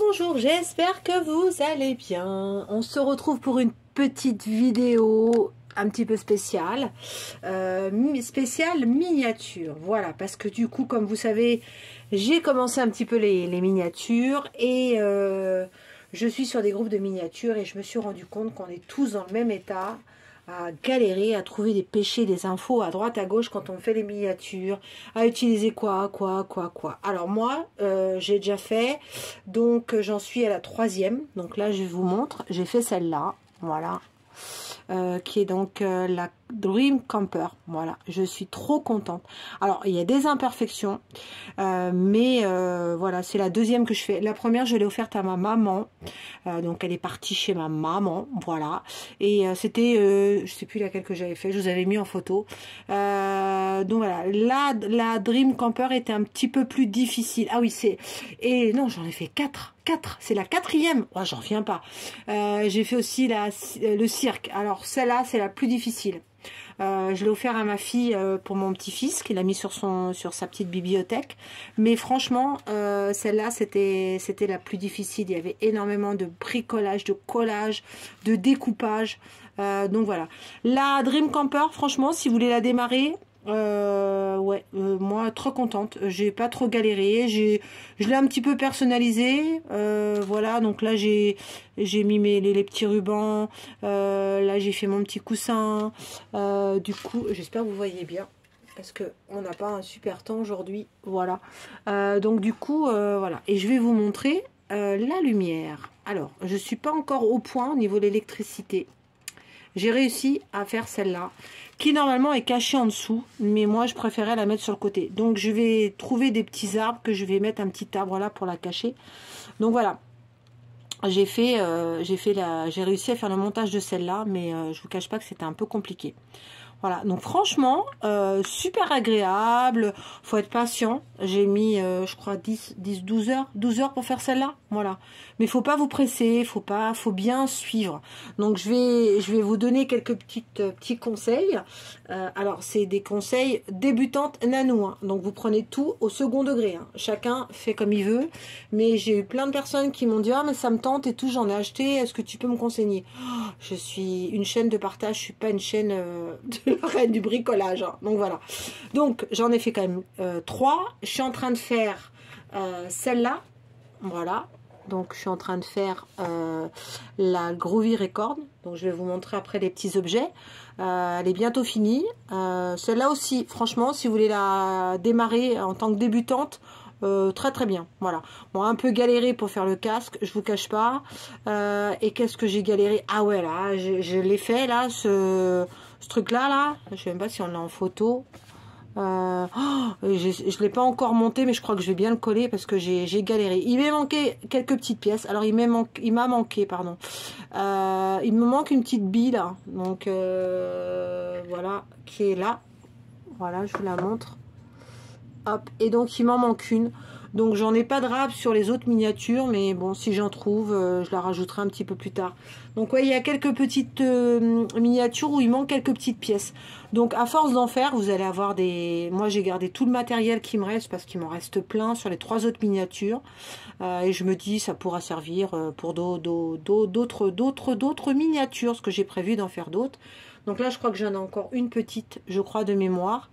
Bonjour, j'espère que vous allez bien. On se retrouve pour une petite vidéo un petit peu spéciale, spéciale miniature. Voilà, parce que du coup, comme vous savez, j'ai commencé un petit peu les miniatures et je suis sur des groupes de miniatures et je me suis rendu compte qu'on est tous dans le même état, à galérer, à trouver des péchés, des infos à droite, à gauche quand on fait les miniatures, à utiliser quoi. Alors moi, j'ai déjà fait, donc j'en suis à la 3e. Donc là, je vous montre, j'ai fait celle-là, voilà, qui est donc la Dream Camper. Voilà, je suis trop contente. Alors, il y a des imperfections, mais voilà, c'est la 2e que je fais. La première, je l'ai offerte à ma maman. Donc, elle est partie chez ma maman, voilà. Et c'était, je sais plus laquelle que j'avais fait, je vous avais mis en photo. Donc, voilà, la Dream Camper était un petit peu plus difficile. Ah oui, c'est... Et non, j'en ai fait 4. C'est la 4e. Oh, j'en reviens pas. J'ai fait aussi le cirque. Alors, celle-là, c'est la plus difficile. Je l'ai offert à ma fille pour mon petit-fils, qu'il a mis sur sa petite bibliothèque. Mais franchement, celle-là, c'était la plus difficile. Il y avait énormément de bricolage, de collage, de découpage. Donc voilà. La Dream Camper, franchement, si vous voulez la démarrer, ouais, moi trop contente, j'ai pas trop galéré, je l'ai un petit peu personnalisé, voilà, donc là j'ai mis les petits rubans, là j'ai fait mon petit coussin, du coup j'espère que vous voyez bien parce que on n'a pas un super temps aujourd'hui, voilà, donc du coup voilà, et je vais vous montrer la lumière. Alors je suis pas encore au point au niveau de l'électricité. J'ai réussi à faire celle-là, qui normalement est cachée en dessous, mais moi je préférais la mettre sur le côté. Donc je vais trouver des petits arbres que je vais mettre un petit arbre là pour la cacher. Donc voilà, j'ai réussi à faire le montage de celle-là, mais je vous cache pas que c'était un peu compliqué. Voilà, donc franchement, super agréable, faut être patient. J'ai mis, je crois, 12 heures pour faire celle-là, voilà. Mais faut pas vous presser, faut bien suivre. Donc je vais vous donner quelques petits conseils. Alors c'est des conseils débutantes nanou, hein. Donc vous prenez tout au second degré, hein. Chacun fait comme il veut. Mais j'ai eu plein de personnes qui m'ont dit ah mais ça me tente et tout, j'en ai acheté. Est-ce que tu peux me conseiller? Oh, je suis une chaîne de partage, je suis pas une chaîne de la reine du bricolage, hein. Donc voilà. Donc j'en ai fait quand même 3. Je suis en train de faire celle-là, voilà. Donc je suis en train de faire la Groovy Record. Donc je vais vous montrer après les petits objets. Elle est bientôt finie. Celle-là aussi, franchement, si vous voulez la démarrer en tant que débutante, très très bien, voilà. Bon, un peu galéré pour faire le casque, je vous cache pas. Et qu'est-ce que j'ai galéré? Ah ouais, là, je l'ai fait, là, ce truc là, je sais même pas si on l'a en photo. Je l'ai pas encore monté, mais je crois que je vais bien le coller parce que j'ai galéré. Il m'a manqué quelques petites pièces. Alors il m'a manqué, pardon. Il me manque une petite bille là, donc voilà, qui est là. Voilà, je vous la montre. Hop, et donc il m'en manque une. Donc j'en ai pas de rab sur les autres miniatures, mais bon, si j'en trouve, je la rajouterai un petit peu plus tard. Donc ouais, il y a quelques petites miniatures où il manque quelques petites pièces. Donc à force d'en faire, vous allez avoir des... Moi j'ai gardé tout le matériel qui me reste parce qu'il m'en reste plein sur les 3 autres miniatures. Et je me dis ça pourra servir pour d'autres miniatures, parce que j'ai prévu d'en faire d'autres. Donc là, je crois que j'en ai encore une petite, je crois, de mémoire.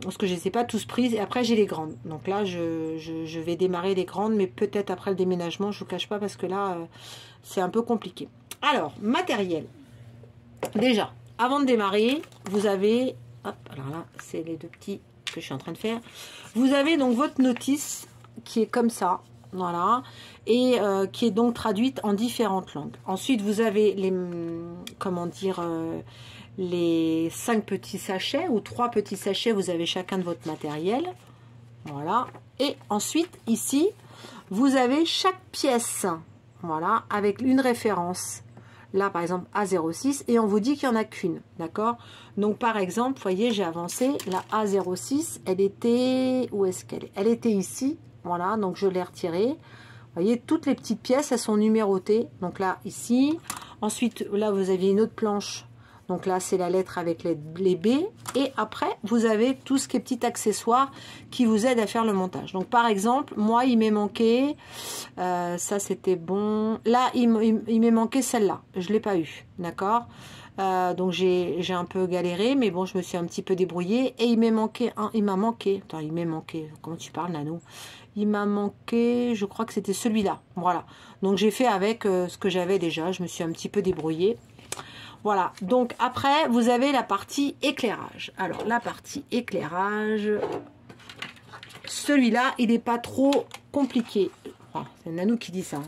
Parce que je ne les ai pas tous prises. Et après, j'ai les grandes. Donc là, je vais démarrer les grandes. Mais peut-être après le déménagement, je ne vous cache pas. Parce que là, c'est un peu compliqué. Alors, matériel. Déjà, avant de démarrer, vous avez... Hop, alors là, c'est les 2 petits que je suis en train de faire. Vous avez donc votre notice qui est comme ça. Voilà, et qui est donc traduite en différentes langues. Ensuite, vous avez les, comment dire, les 5 petits sachets ou 3 petits sachets, vous avez chacun de votre matériel. Voilà, et ensuite, ici, vous avez chaque pièce, voilà, avec une référence. Là, par exemple, A06, et on vous dit qu'il n'y en a qu'une, d'accord? Donc, par exemple, vous voyez, j'ai avancé, la A06, elle était, où est-ce qu'elle est? Elle était ici. Voilà, donc je l'ai retiré. Vous voyez, toutes les petites pièces, elles sont numérotées. Donc là, ici. Ensuite, là, vous aviez une autre planche. Donc là, c'est la lettre avec les B. Et après, vous avez tout ce qui est petit accessoire qui vous aide à faire le montage. Donc par exemple, moi, il m'est manqué, ça c'était bon. Là, il m'est manqué celle-là. Je ne l'ai pas eu, d'accord? Donc j'ai un peu galéré, mais bon, je me suis un petit peu débrouillée. Et il m'a manqué, attends, il m'est manqué, comment tu parles, Nano? Il m'a manqué, je crois que c'était celui-là, voilà. Donc j'ai fait avec ce que j'avais déjà, je me suis un petit peu débrouillée. Voilà, donc après, vous avez la partie éclairage. Alors, la partie éclairage, celui-là, il n'est pas trop compliqué. Oh, c'est Nanou qui dit ça. Hein.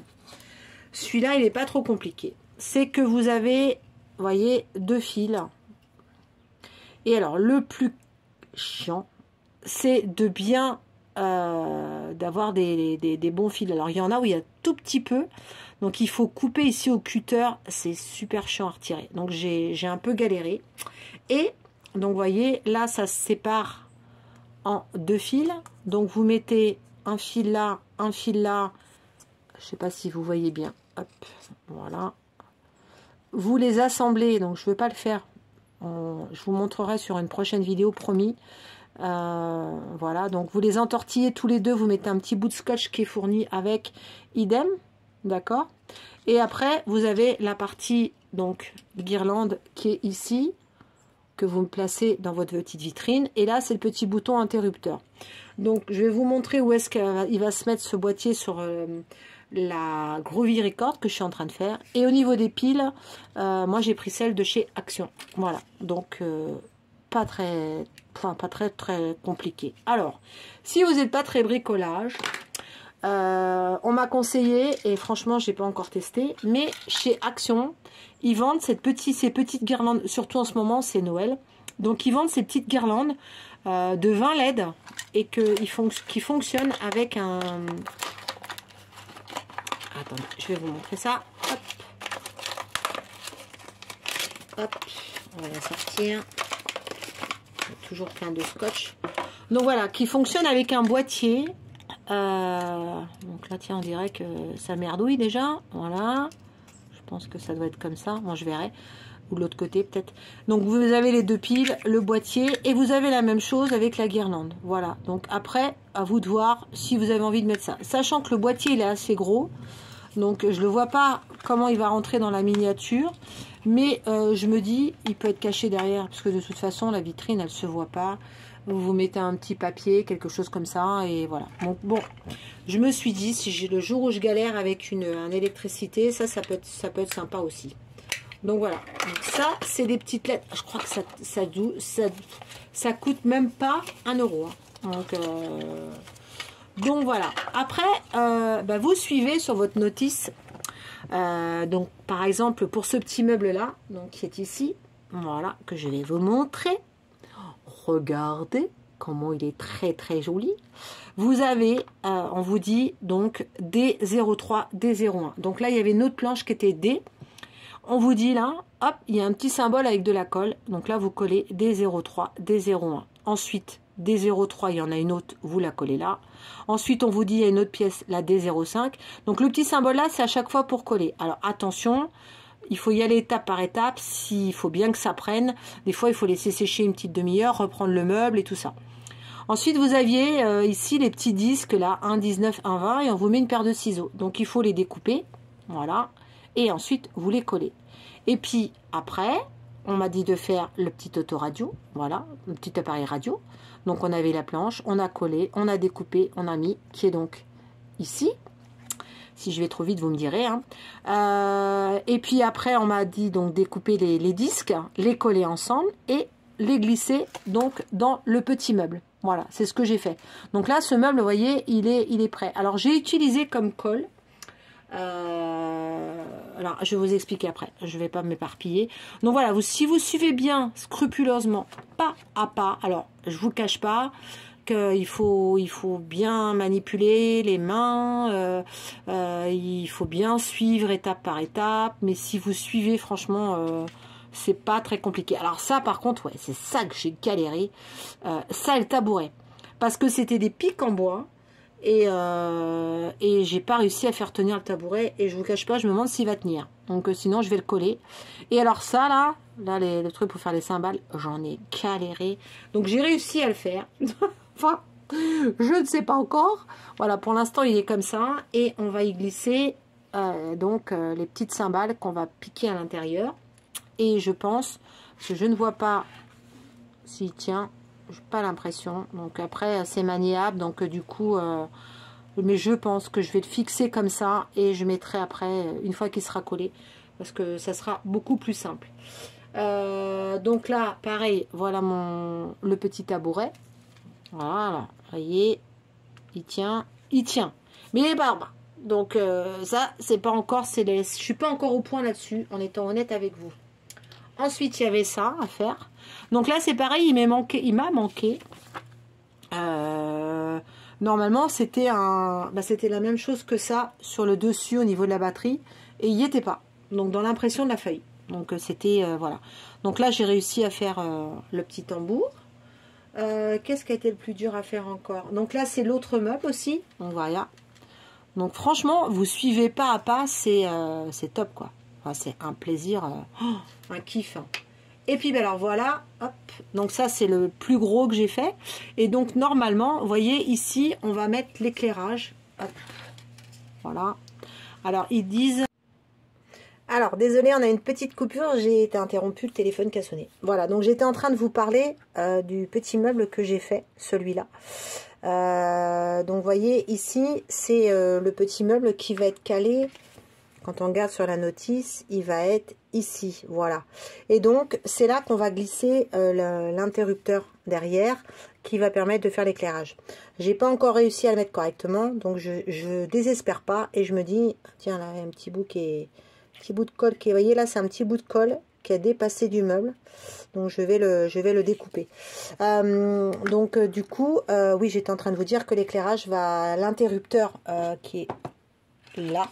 Celui-là, il n'est pas trop compliqué. C'est que vous avez, vous voyez, 2 fils. Et alors, le plus chiant, c'est de bien d'avoir des bons fils. Alors, il y en a où il y a tout petit peu. Donc, il faut couper ici au cutter. C'est super chiant à retirer. Donc, j'ai un peu galéré. Et, donc, vous voyez, là, ça se sépare en 2 fils. Donc, vous mettez un fil là, un fil là. Je ne sais pas si vous voyez bien. Hop, voilà. Vous les assemblez. Donc, je ne veux pas le faire. Je vous montrerai sur une prochaine vidéo, promis. Voilà, donc vous les entortillez tous les deux, vous mettez un petit bout de scotch qui est fourni avec idem, d'accord. Et après vous avez la partie donc guirlande qui est ici, que vous me placez dans votre petite vitrine, et là c'est le petit bouton interrupteur. Donc je vais vous montrer où est-ce qu'il va se mettre ce boîtier sur la Groovy Record que je suis en train de faire. Et au niveau des piles, moi j'ai pris celle de chez Action, voilà, donc pas très compliqué. Alors, si vous n'êtes pas très bricolage, on m'a conseillé, et franchement, j'ai pas encore testé, mais chez Action, ils vendent ces petites guirlandes, surtout en ce moment, c'est Noël. Donc, ils vendent ces petites guirlandes de 20 LED et qui fonctionnent avec un... Attendez, je vais vous montrer ça. Hop. Hop. On va la sortir. Toujours plein de scotch. Donc voilà, qui fonctionne avec un boîtier. Donc là, tiens, on dirait que ça merdouille déjà. Voilà. Je pense que ça doit être comme ça. Moi, je verrai. Ou de l'autre côté, peut-être. Donc, vous avez les 2 piles, le boîtier. Et vous avez la même chose avec la guirlande. Voilà. Donc, après, à vous de voir si vous avez envie de mettre ça. Sachant que le boîtier, il est assez gros. Donc, je ne le vois pas comment il va rentrer dans la miniature. Mais je me dis, il peut être caché derrière. Parce que de toute façon, la vitrine, elle ne se voit pas. Vous mettez un petit papier, quelque chose comme ça. Et voilà. Donc, bon, je me suis dit, si j'ai le jour où je galère avec une électricité, ça peut être sympa aussi. Donc, voilà. Donc, ça, c'est des petites lettres. Je crois que ça coûte même pas 1 €. Hein. Donc, voilà. Après, vous suivez sur votre notice. Donc par exemple pour ce petit meuble là, donc qui est ici, voilà, que je vais vous montrer. Regardez comment il est très joli. Vous avez, on vous dit donc D03, D01. Donc là il y avait une autre planche qui était D. On vous dit là, hop, il y a un petit symbole avec de la colle. Donc là vous collez D03, D01. Ensuite D03, il y en a une autre, vous la collez là. Ensuite, on vous dit, il y a une autre pièce, la D05. Donc, le petit symbole là, c'est à chaque fois pour coller. Alors, attention, il faut y aller étape par étape. S'il faut bien que ça prenne. Des fois, il faut laisser sécher une petite demi-heure, reprendre le meuble et tout ça. Ensuite, vous aviez ici les petits disques, là, 1,19, 1,20, et on vous met une paire de ciseaux. Donc, il faut les découper, voilà. Et ensuite, vous les collez. Et puis, après, on m'a dit de faire le petit autoradio, voilà, le petit appareil radio. Donc, on avait la planche, on a collé, on a découpé, on a mis, qui est donc ici. Si je vais trop vite, vous me direz. Hein. Et puis après, on m'a dit donc découper les disques, les coller ensemble et les glisser donc dans le petit meuble. Voilà, c'est ce que j'ai fait. Donc là, ce meuble, vous voyez, il est prêt. Alors, j'ai utilisé comme colle. Alors, je vais vous expliquer après. Je ne vais pas m'éparpiller. Donc voilà, si vous suivez bien, scrupuleusement, pas à pas. Alors, je vous cache pas qu'il faut bien manipuler les mains. Il faut bien suivre étape par étape. Mais si vous suivez, franchement, c'est pas très compliqué. Alors ça, par contre, ouais, c'est ça que j'ai galéré. Ça, le tabouret. Parce que c'était des pics en bois. et j'ai pas réussi à faire tenir le tabouret, et je vous cache pas, je me demande s'il va tenir. Donc sinon je vais le coller. Et alors ça là le truc pour faire les cymbales, j'en ai galéré. Donc j'ai réussi à le faire. Enfin, je ne sais pas encore. Voilà, pour l'instant il est comme ça, et on va y glisser les petites cymbales qu'on va piquer à l'intérieur. Et je pense, parce que je ne vois pas s'il tient, j'ai pas l'impression. Donc après c'est maniable, donc du coup mais je pense que je vais le fixer comme ça, et je mettrai après une fois qu'il sera collé, parce que ça sera beaucoup plus simple. Donc là pareil, voilà le petit tabouret. Voilà, vous voyez, il tient, mais il est barbe. Donc ça c'est pas encore, je suis pas encore au point là-dessus, en étant honnête avec vous. Ensuite il y avait ça à faire. Donc là c'est pareil, il m'a manqué. Normalement c'était c'était la même chose que ça sur le dessus au niveau de la batterie, et il n'y était pas. Donc dans l'impression de la feuille. Donc c'était voilà. Donc là j'ai réussi à faire le petit tambour. Qu'est-ce qui a été le plus dur à faire encore? Donc là c'est l'autre meuble aussi. Donc voilà. Donc franchement vous suivez pas à pas, c'est top quoi. Enfin, c'est un plaisir, un kiff. Hein. Et puis ben alors voilà, hop, donc ça c'est le plus gros que j'ai fait. Et donc normalement, vous voyez ici, on va mettre l'éclairage. Voilà. Alors ils disent... Alors désolé, on a une petite coupure, j'ai été interrompue, le téléphone qui a sonné. Voilà, donc j'étais en train de vous parler du petit meuble que j'ai fait, celui-là. Donc vous voyez ici, c'est le petit meuble qui va être calé. Quand on regarde sur la notice, il va être ici, voilà. Et donc, c'est là qu'on va glisser l'interrupteur derrière, qui va permettre de faire l'éclairage. J'ai pas encore réussi à le mettre correctement, donc je désespère pas, et je me dis, tiens là, un petit bout de colle qui est, vous voyez là, c'est un petit bout de colle qui a dépassé du meuble, donc je vais le découper. Du coup, oui, j'étais en train de vous dire que l'éclairage va, l'interrupteur qui est là.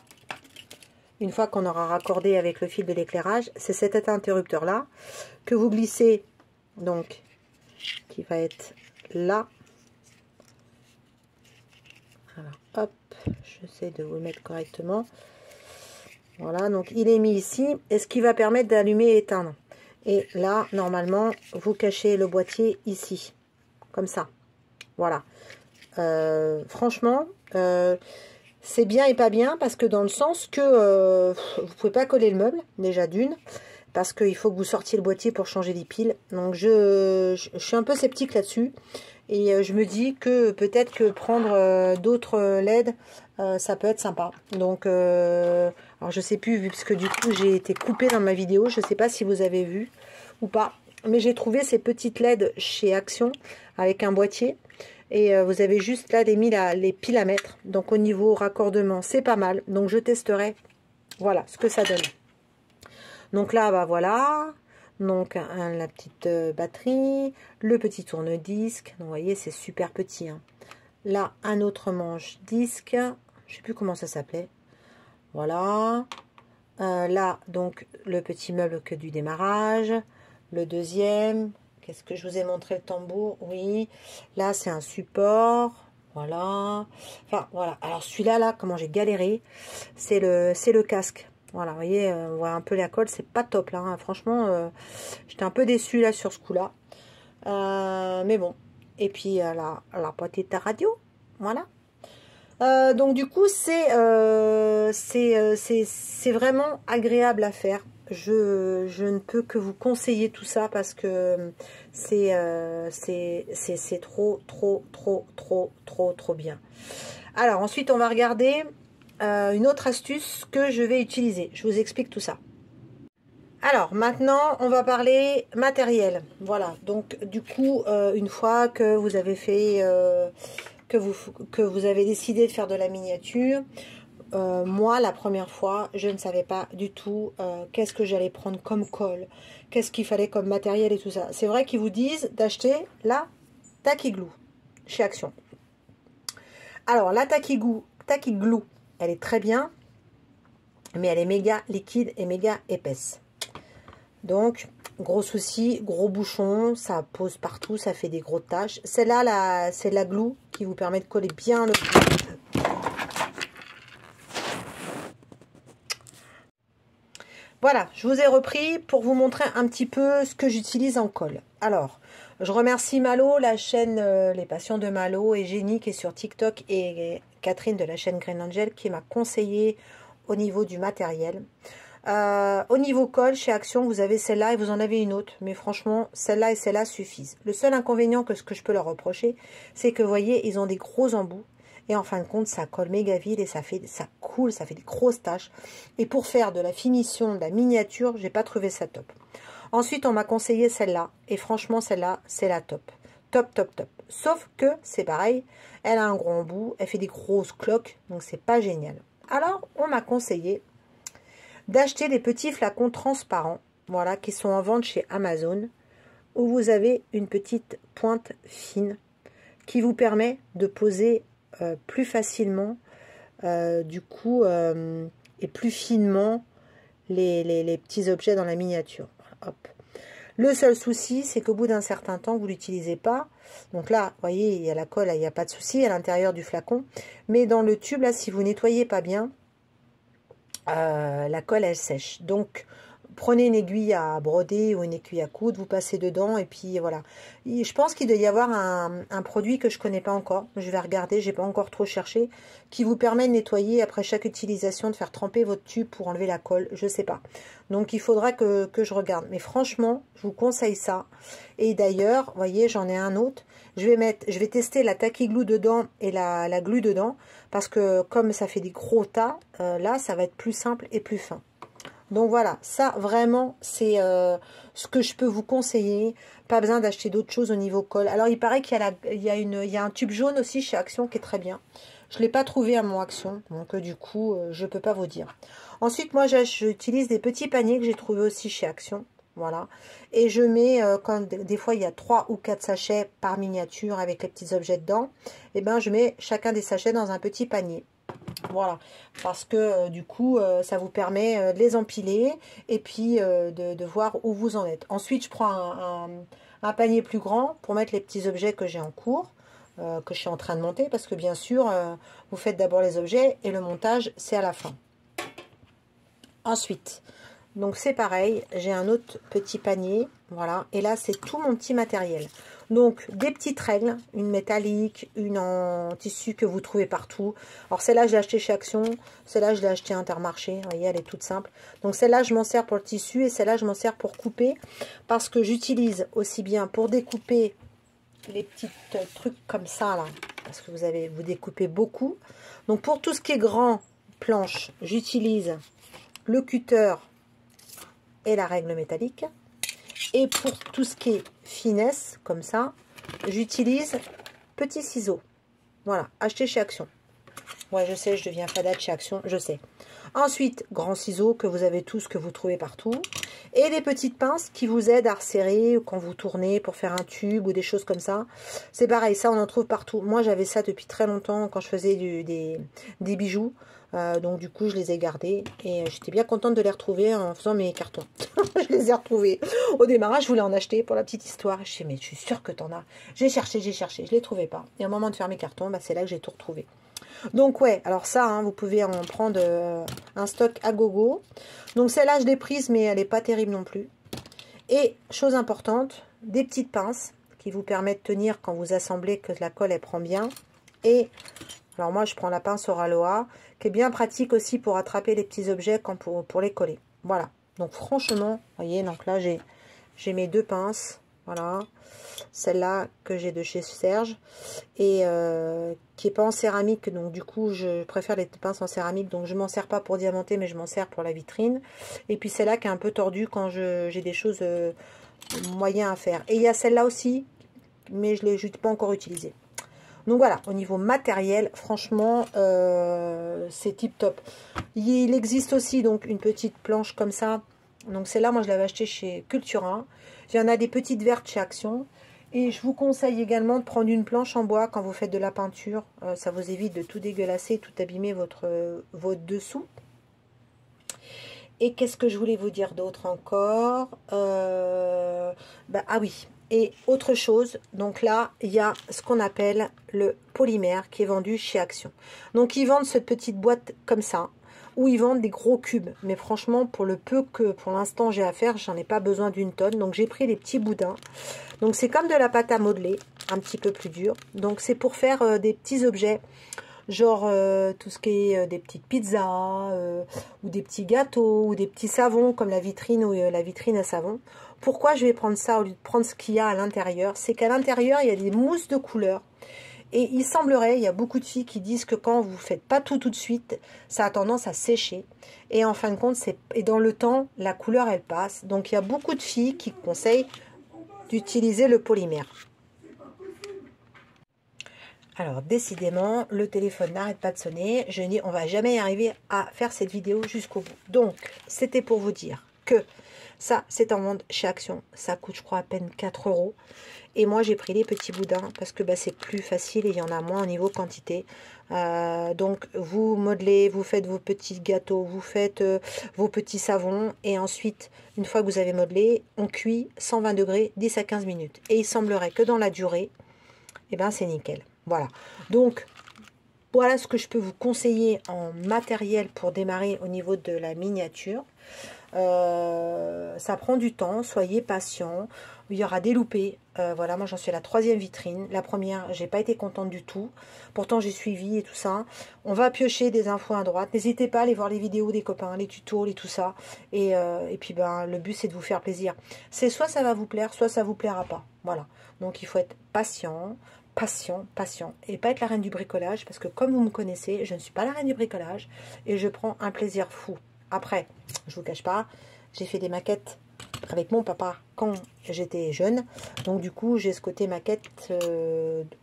Une fois qu'on aura raccordé avec le fil de l'éclairage, c'est cet interrupteur là que vous glissez, donc qui va être là. Alors hop, j'essaie de vous le mettre correctement. Voilà, donc il est mis ici, et ce qui va permettre d'allumer et éteindre. Et là, normalement, vous cachez le boîtier ici, comme ça. Voilà. Franchement, c'est bien et pas bien, parce que dans le sens que vous pouvez pas coller le meuble, déjà d'une, parce qu'il faut que vous sortiez le boîtier pour changer les piles. Donc je suis un peu sceptique là-dessus, et je me dis que peut-être que prendre d'autres LED, ça peut être sympa. Donc alors je sais plus, vu parce que du coup j'ai été coupée dans ma vidéo, je sais pas si vous avez vu ou pas, mais j'ai trouvé ces petites LED chez Action avec un boîtier. Et vous avez juste là les piles à mettre. Donc au niveau raccordement, c'est pas mal. Donc je testerai. Voilà ce que ça donne. Donc là, bah voilà. Donc la petite batterie. Le petit tourne-disque. Vous voyez, c'est super petit. Hein. Là, un autre manche disque. Je sais plus comment ça s'appelait. Voilà. Là, donc le petit meuble que du démarrage. Le deuxième. Qu'est-ce que je vous ai montré, le tambour? Oui, là c'est un support, voilà. Enfin voilà. Alors celui-là, là, comment j'ai galéré, c'est le casque. Voilà, vous voyez, on voit un peu la colle, c'est pas top là. Hein. Franchement, j'étais un peu déçue là sur ce coup-là. Mais bon. Et puis la petite radio, voilà. Donc du coup, c'est vraiment agréable à faire. Je ne peux que vous conseiller tout ça, parce que c'est trop bien. Alors ensuite on va regarder une autre astuce que je vais utiliser. Je vous explique tout ça. Alors maintenant on va parler matériel. Voilà, donc du coup une fois que vous avez fait que vous avez décidé de faire de la miniature, moi la première fois je ne savais pas du tout qu'est-ce que j'allais prendre comme colle, qu'est-ce qu'il fallait comme matériel et tout ça. C'est vrai qu'ils vous disent d'acheter la Tacky Glue chez Action. Alors la Tacky Glue, elle est très bien, mais elle est méga liquide et méga épaisse. Donc gros souci, gros bouchon, ça pose partout, ça fait des gros taches. Celle-là, c'est la glue qui vous permet de coller bien le... Voilà, je vous ai repris pour vous montrer un petit peu ce que j'utilise en colle. Alors, je remercie Malo, la chaîne Les Passions de Malo, et Jenny qui est sur TikTok, et Catherine de la chaîne Green Angel qui m'a conseillé au niveau du matériel. Au niveau colle, chez Action, vous avez celle-là et vous en avez une autre. Mais franchement, celle-là et celle-là suffisent. Le seul inconvénient que ce que je peux leur reprocher, c'est que, vous voyez, ils ont des gros embouts. Et en fin de compte, ça colle méga vite et ça coule, ça fait des grosses taches. Et pour faire de la finition, de la miniature, j'ai pas trouvé ça top. Ensuite, on m'a conseillé celle-là. Et franchement, celle-là, c'est la top. Top, top, top. Sauf que, c'est pareil, elle a un gros embout, elle fait des grosses cloques, donc c'est pas génial. Alors, on m'a conseillé d'acheter des petits flacons transparents, voilà, qui sont en vente chez Amazon, où vous avez une petite pointe fine qui vous permet de poser plus facilement, et plus finement les petits objets dans la miniature. Hop. Le seul souci, c'est qu'au bout d'un certain temps, vous ne l'utilisez pas. Donc là, vous voyez, il y a la colle, il n'y a pas de souci à l'intérieur du flacon. Mais dans le tube, là, si vous nettoyez pas bien, la colle, elle sèche. Donc, prenez une aiguille à broder ou une aiguille à coudre, vous passez dedans et puis voilà. Je pense qu'il doit y avoir un produit que je connais pas encore. Je vais regarder, j'ai pas encore trop cherché, qui vous permet de nettoyer après chaque utilisation, de faire tremper votre tube pour enlever la colle. Je sais pas. Donc il faudra que je regarde. Mais franchement, je vous conseille ça. Et d'ailleurs, vous voyez, j'en ai un autre. Je vais tester la tacky glue dedans et la glue dedans, parce que comme ça fait des gros tas, là, ça va être plus simple et plus fin. Donc voilà, ça vraiment, c'est ce que je peux vous conseiller. Pas besoin d'acheter d'autres choses au niveau colle. Alors il paraît qu'il y a un tube jaune aussi chez Action qui est très bien. Je ne l'ai pas trouvé à mon Action, donc du coup, je ne peux pas vous dire. Ensuite, moi, j'utilise des petits paniers que j'ai trouvés aussi chez Action. Voilà. Et je mets, quand des fois, il y a 3 ou 4 sachets par miniature avec les petits objets dedans. Et ben, je mets chacun des sachets dans un petit panier. Voilà, parce que du coup, ça vous permet de les empiler et puis de voir où vous en êtes. Ensuite, je prends un panier plus grand pour mettre les petits objets que j'ai en cours, que je suis en train de monter, parce que bien sûr, vous faites d'abord les objets et le montage, c'est à la fin. Ensuite, donc c'est pareil, j'ai un autre petit panier, voilà, et là, c'est tout mon petit matériel. Donc, des petites règles, une métallique, une en tissu que vous trouvez partout. Alors, celle-là, je l'ai achetée chez Action. Celle-là, je l'ai achetée à Intermarché. Vous voyez, elle est toute simple. Donc, celle-là, je m'en sers pour le tissu et celle-là, je m'en sers pour couper. Parce que j'utilise aussi bien pour découper les petits trucs comme ça, là. Parce que vous découpez beaucoup. Donc, pour tout ce qui est grand planche, j'utilise le cutter et la règle métallique. Et pour tout ce qui est finesse, comme ça, j'utilise petits ciseaux. Voilà, acheté chez Action. Ouais, je sais, je deviens fadade chez Action, je sais. Ensuite, grands ciseaux que vous avez tous, que vous trouvez partout. Et des petites pinces qui vous aident à resserrer quand vous tournez pour faire un tube ou des choses comme ça. C'est pareil, ça on en trouve partout. Moi j'avais ça depuis très longtemps quand je faisais des bijoux. Donc du coup je les ai gardés et j'étais bien contente de les retrouver en faisant mes cartons. Je les ai retrouvés. Au démarrage je voulais en acheter pour la petite histoire. Je sais mais je suis sûre que t'en as. J'ai cherché, je les trouvais pas. Et au moment de faire mes cartons, bah, c'est là que j'ai tout retrouvé. Donc ouais, alors ça, hein, vous pouvez en prendre un stock à gogo. Donc celle-là, je l'ai prise, mais elle n'est pas terrible non plus. Et, chose importante, des petites pinces qui vous permettent de tenir quand vous assemblez, que la colle, elle prend bien. Et, alors moi, je prends la pince Oraloa, qui est bien pratique aussi pour attraper les petits objets quand pour les coller. Voilà. Donc franchement, vous voyez, donc là, j'ai mes deux pinces. Voilà. Celle-là que j'ai de chez Serge et qui est pas en céramique, donc du coup je préfère les pinces en céramique, donc je m'en sers pas pour diamanter mais je m'en sers pour la vitrine. Et puis celle-là qui est un peu tordue quand j'ai des choses moyens à faire. Et il y a celle-là aussi, mais je l'ai pas encore utilisée. Donc voilà, au niveau matériel, franchement, c'est tip top. Il existe aussi donc une petite planche comme ça. Donc celle-là, moi je l'avais achetée chez Cultura. Il y en a des petites vertes chez Action. Et je vous conseille également de prendre une planche en bois quand vous faites de la peinture. Ça vous évite de tout dégueulasser, tout abîmer votre dessous. Et qu'est-ce que je voulais vous dire d'autre encore ah oui, et autre chose, donc là, il y a ce qu'on appelle le polymère qui est vendu chez Action. Donc ils vendent cette petite boîte comme ça. où ils vendent des gros cubes. Mais franchement, pour le peu que pour l'instant j'ai à faire, j'en ai pas besoin d'une tonne. Donc j'ai pris les petits boudins. Donc c'est comme de la pâte à modeler, un petit peu plus dur. Donc c'est pour faire des petits objets, genre tout ce qui est des petites pizzas, ou des petits gâteaux, ou des petits savons, comme la vitrine ou la vitrine à savon. Pourquoi je vais prendre ça au lieu de prendre ce qu'il y a à l'intérieur? C'est qu'à l'intérieur, il y a des mousses de couleurs. Et il semblerait, il y a beaucoup de filles qui disent que quand vous ne faites pas tout de suite, ça a tendance à sécher. Et en fin de compte, et dans le temps, la couleur, elle passe. Donc il y a beaucoup de filles qui conseillent d'utiliser le polymère. Alors décidément, le téléphone n'arrête pas de sonner. Je dis, on va jamais y arriver à faire cette vidéo jusqu'au bout. Donc, c'était pour vous dire que ça, c'est en vente chez Action. Ça coûte, je crois, à peine 4 €. Et moi, j'ai pris les petits boudins parce que c'est plus facile et il y en a moins au niveau quantité. Donc, vous modelez, vous faites vos petits gâteaux, vous faites vos petits savons. Et ensuite, une fois que vous avez modelé, on cuit 120 degrés, 10 à 15 minutes. Et il semblerait que dans la durée, eh ben, c'est nickel. Voilà. Donc, voilà ce que je peux vous conseiller en matériel pour démarrer au niveau de la miniature. Ça prend du temps, soyez patient. Il y aura des loupés. Voilà, moi j'en suis à la 3e vitrine. La première, j'ai pas été contente du tout. Pourtant j'ai suivi et tout ça. On va piocher des infos à droite. N'hésitez pas à aller voir les vidéos des copains, les tutos, tout ça. Et puis le but c'est de vous faire plaisir. C'est soit ça va vous plaire, soit ça vous plaira pas. Voilà. Donc il faut être patient. Patient, et pas être la reine du bricolage, parce que comme vous me connaissez, je ne suis pas la reine du bricolage, et je prends un plaisir fou. Après, je vous cache pas, j'ai fait des maquettes avec mon papa quand j'étais jeune, donc du coup, j'ai ce côté maquette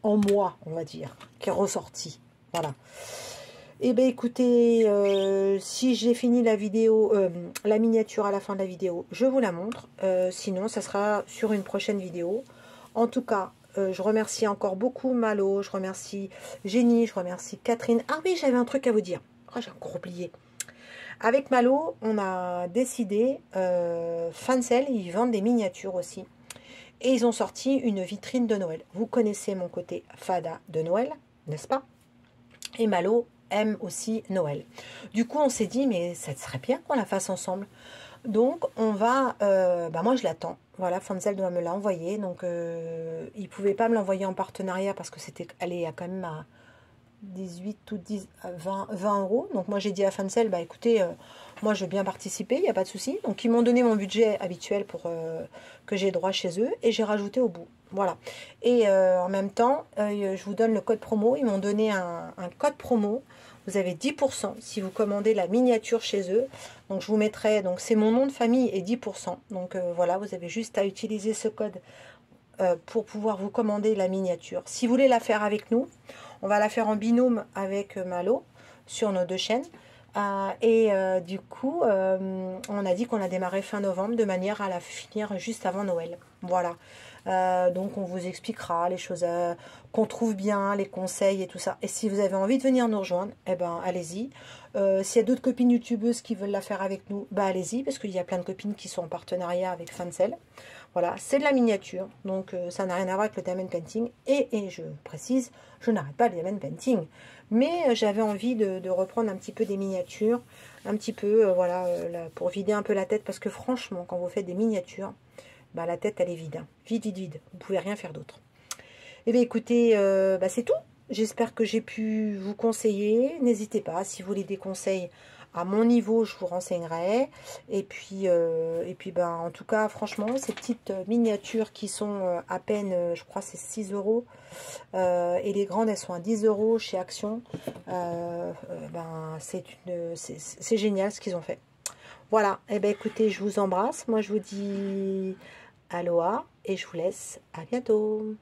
en moi, on va dire, qui est ressorti, voilà. Et bien écoutez, si j'ai fini la vidéo, la miniature à la fin de la vidéo, je vous la montre, sinon ça sera sur une prochaine vidéo. En tout cas, je remercie encore beaucoup Malo, je remercie Jenny, je remercie Catherine. Ah oui, j'avais un truc à vous dire. Oh, j'ai encore oublié. Avec Malo, on a décidé, Fancel, ils vendent des miniatures aussi. Et ils ont sorti une vitrine de Noël. Vous connaissez mon côté fada de Noël, n'est-ce pas? Et Malo aime aussi Noël. Du coup, on s'est dit, mais ça serait bien qu'on la fasse ensemble. Donc, on va... moi, je l'attends. Voilà, Fancel doit me l'envoyer. Donc, il ne pouvait pas me l'envoyer en partenariat parce que elle est quand même à 18 ou 20 €. Donc, moi, j'ai dit à Fancel, écoutez, moi, je veux bien participer, il n'y a pas de souci. Donc, ils m'ont donné mon budget habituel pour que j'ai droit chez eux. Et j'ai rajouté au bout. Voilà. Et en même temps, je vous donne le code promo. Ils m'ont donné un code promo. Vous avez 10% si vous commandez la miniature chez eux. Donc, je vous mettrai, donc c'est mon nom de famille et 10%. Donc, voilà, vous avez juste à utiliser ce code pour pouvoir vous commander la miniature. Si vous voulez la faire avec nous, on va la faire en binôme avec Malo sur nos 2 chaînes. Du coup, on a dit qu'on a démarré fin novembre de manière à la finir juste avant Noël. Voilà. Donc on vous expliquera les choses qu'on trouve bien, les conseils et tout ça. Et si vous avez envie de venir nous rejoindre, eh ben allez-y. S'il y a d'autres copines youtubeuses qui veulent la faire avec nous, allez-y, parce qu'il y a plein de copines qui sont en partenariat avec Fancel. Voilà, c'est de la miniature, donc ça n'a rien à voir avec le diamond painting. Et je précise, je n'arrête pas le diamond painting. Mais j'avais envie de reprendre un petit peu des miniatures, un petit peu, voilà, pour vider un peu la tête, parce que franchement, quand vous faites des miniatures, la tête, elle est vide, hein. Vide, vide, vide. Vous pouvez rien faire d'autre. Eh bien, écoutez, c'est tout. J'espère que j'ai pu vous conseiller. N'hésitez pas, si vous voulez des conseils à mon niveau, je vous renseignerai. Et puis, en tout cas, franchement, ces petites miniatures qui sont à peine, je crois, c'est 6 €. Et les grandes, elles sont à 10 € chez Action. C'est génial ce qu'ils ont fait. Voilà, eh bien écoutez, je vous embrasse. Moi, je vous dis aloha et je vous laisse. À bientôt.